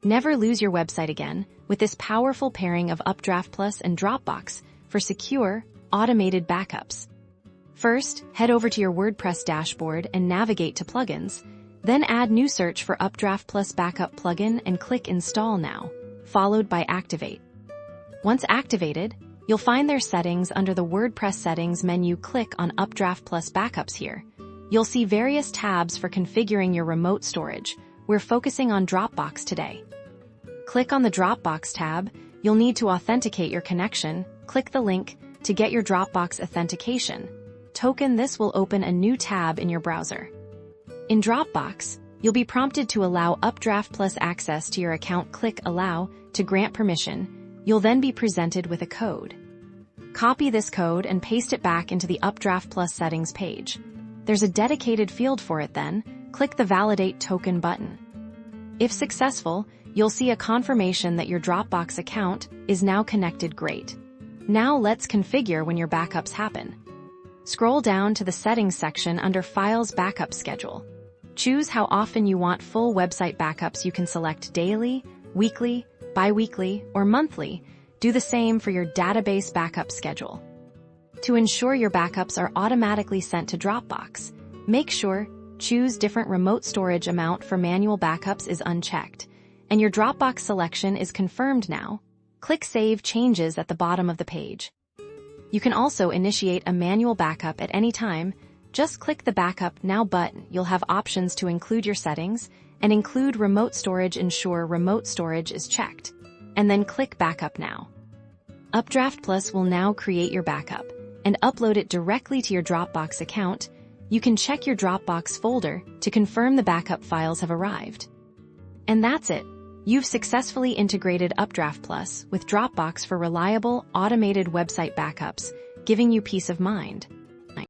Never lose your website again with this powerful pairing of UpdraftPlus and Dropbox for secure, automated backups. First, head over to your WordPress dashboard and navigate to Plugins. Then add new search for UpdraftPlus Backup plugin and click Install Now, followed by Activate. Once activated, you'll find their settings under the WordPress Settings menu. Click on UpdraftPlus Backups here. You'll see various tabs for configuring your remote storage. We're focusing on Dropbox today. Click on the Dropbox tab. You'll need to authenticate your connection. Click the link to get your Dropbox Authentication token. This will open a new tab in your browser. In Dropbox, you'll be prompted to allow UpdraftPlus access to your account. Click Allow to grant permission. You'll then be presented with a code. Copy this code and paste it back into the UpdraftPlus settings page. There's a dedicated field for it. Then, click the Validate Token button. If successful, you'll see a confirmation that your Dropbox account is now connected. Great. Now let's configure when your backups happen. Scroll down to the Settings section under Files Backup Schedule. Choose how often you want full website backups. You can select daily, weekly, bi-weekly, or monthly. Do the same for your database backup schedule. To ensure your backups are automatically sent to Dropbox, make sure choose different remote storage amount for manual backups is unchecked, and your Dropbox selection is confirmed now. Click Save Changes at the bottom of the page. You can also initiate a manual backup at any time. Just click the Backup Now button. You'll have options to include your settings and include remote storage. Ensure remote storage is checked, and then click Backup Now. UpdraftPlus will now create your backup and upload it directly to your Dropbox account. You can check your Dropbox folder to confirm the backup files have arrived. And that's it. You've successfully integrated UpdraftPlus with Dropbox for reliable, automated website backups, giving you peace of mind.